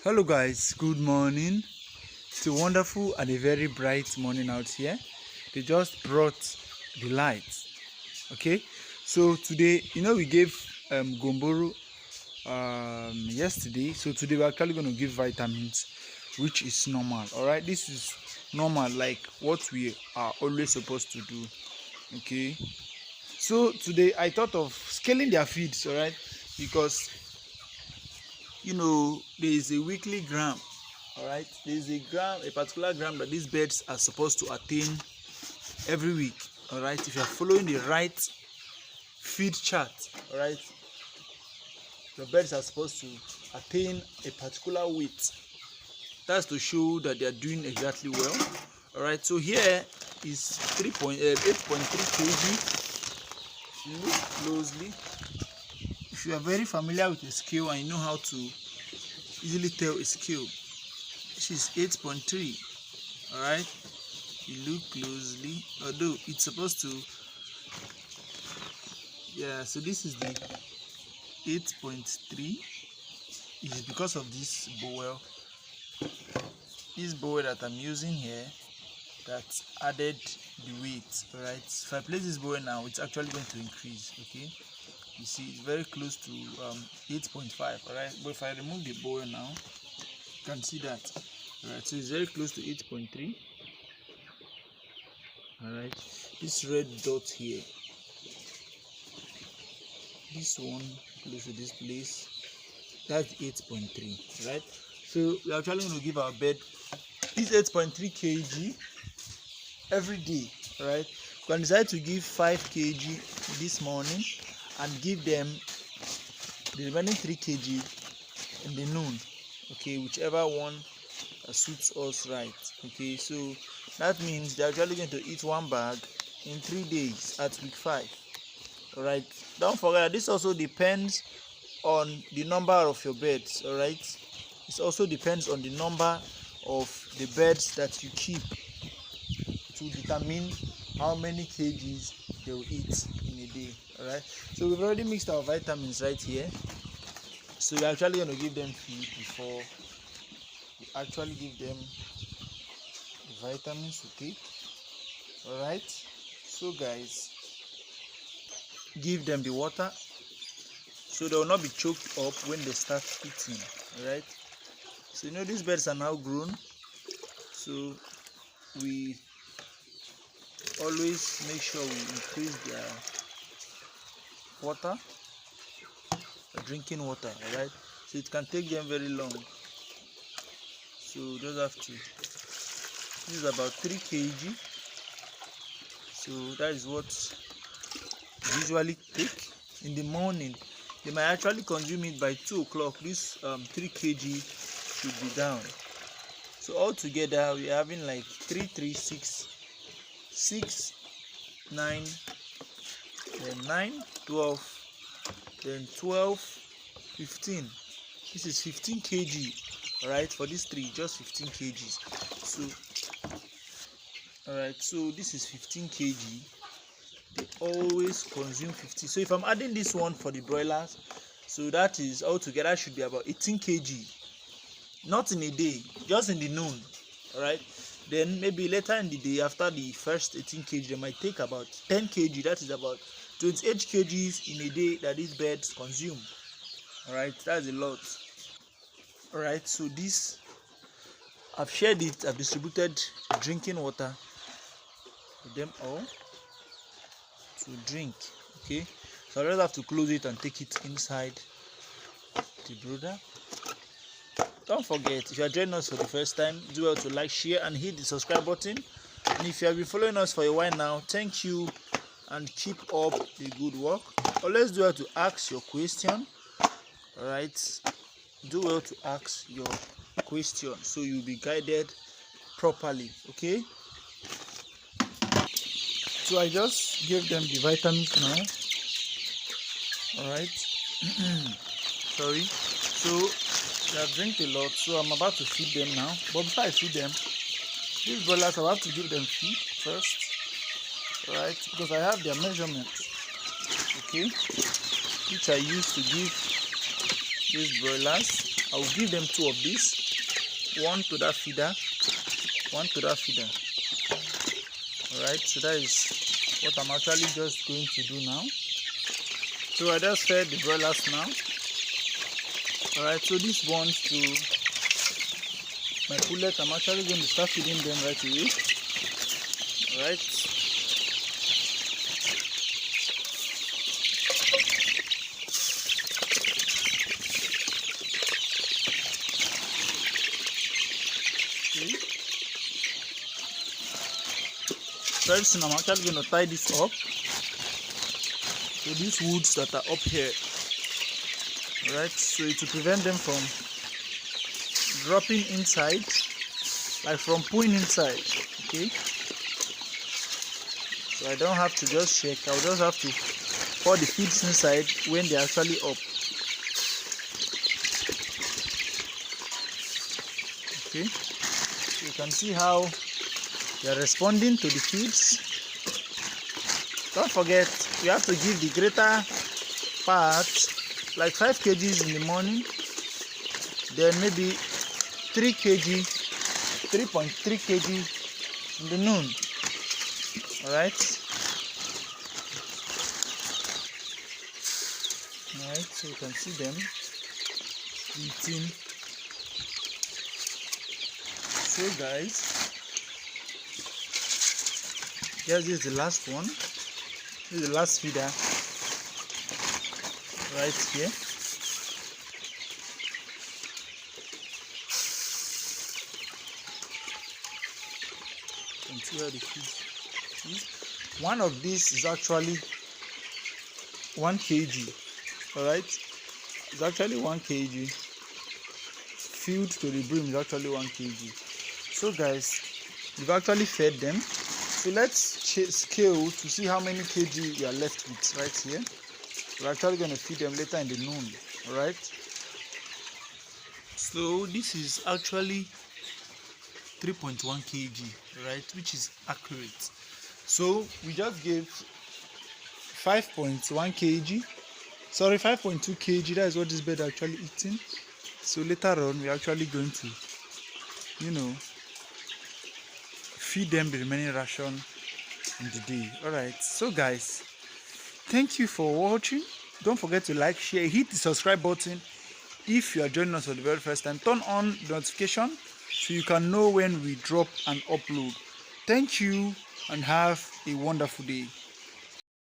Hello guys, good morning. It's a wonderful and a very bright morning out here. They just brought the light. Okay, so today, we gave Gomboro yesterday. So today we're actually going to give vitamins, which is normal. All right, this is normal, like what we are always supposed to do. Okay, so today I thought of scaling their feeds. All right, because there is a weekly gram. All right, there is a particular gram that these birds are supposed to attain every week. All right, if you are following the right feed chart, all right, your birds are supposed to attain a particular weight. That's to show that they are doing exactly well. All right, so here is 8.3 kg. If you look closely, if you are very familiar with a scale and you know how to easily tell a scale, this is 8.3. all right, you look closely, although it's supposed to, so this is the 8.3. It is because of this bowl that I'm using here that added the weight. All right, if I place this bowl now, it's actually going to increase. Okay, you see it's very close to 8.5. all right, but if I remove the bowl now, you can see that. All right, so it's very close to 8.3. all right, this red dot here, this one close to this place, that's 8.3. right, so we're actually going to give our bird this 8.3 kg every day. All right, you can decide to give 5 kg this morning and give them the remaining 3 kg in the noon. Okay, whichever one suits us right. Okay, so that means they're actually going to eat one bag in 3 days at week 5. all right, don't forget this also depends on the number of your birds. all right, it also depends on the number of the birds that you keep to determine how many kgs they will eat in a day. all right, so we've already mixed our vitamins right here, so we're actually going to give them feed before we actually give them the vitamins to take. all right, so guys, give them the water so they will not be choked up when they start eating. all right, so these birds are now grown, so we always make sure we increase their water, drinking water. all right, so it can take them very long, so just have to, this is about 3 kg, so that is what we usually take in the morning. They might actually consume it by 2 o'clock. This 3 kg should be down. So altogether we're having like 3, 3, 6, 6, 9, then 9, 12, then 12, 15. This is 15 kg. all right, for these 3, just 15 kgs. So all right, so this is 15 kg. They always consume 50. So if I'm adding this one for the broilers, so that is altogether should be about 18 kg. Not in a day, just in the noon. all right, then maybe later in the day after the first 18 kg, they might take about 10 kg. That is about 28 kgs in a day that these birds consume. all right, that's a lot. all right, so this, I've shared it, I've distributed drinking water for them all to drink. Okay, so I just have to close it and take it inside the brooder. Don't forget, if you are joining us for the first time, do well to like, share and hit the subscribe button. And if you have been following us for a while now, thank you and keep up the good work. Always do well to ask your question. all right, do well to ask your question so you'll be guided properly. Okay, so I just gave them the vitamins now. all right sorry, so they have drank a lot, so I'm about to feed them now. But before I feed them, these broilers, I have to give them feed first. all right, because I have their measurements, okay, which I use to give these broilers. I'll give them 2 of this, one to that feeder, one to that feeder. Alright, so that is what I'm actually just going to do now. So I just fed the broilers now. Alright, so these ones to my pullet, I'm actually going to start feeding them right away. Alright. Okay. Very soon I'm actually going to tie this up. So these woods that are up here, right, so it will prevent them from dropping inside, like from pulling inside. Okay, so I don't have to just check, I'll just have to pour the feeds inside when they're actually up. Okay, so you can see how they're responding to the feeds. Don't forget, you have to give the greater part, like 5 kgs in the morning, then maybe 3 kg, 3.3 kg in the noon. Alright. Alright, so you can see them eating. So guys, yes, this is the last one. This is the last feeder right here. You can see how the feed is. One of these is actually 1 kg. Alright, it's actually 1 kg. Filled to the brim is actually 1 kg. So guys, we've actually fed them. So let's scale to see how many kg we are left with right here. We're actually going to feed them later in the noon. Alright. So this is actually 3.1 kg, right, which is accurate. So we just gave 5.1 kg, sorry, 5.2 kg. That is what this bird actually eating. So later on we're actually going to, feed them the remaining ration in the day. Alright, so guys, thank you for watching. Don't forget to like, share, hit the subscribe button if you are joining us for the very first time. Turn on the notification so you can know when we drop and upload. Thank you and have a wonderful day.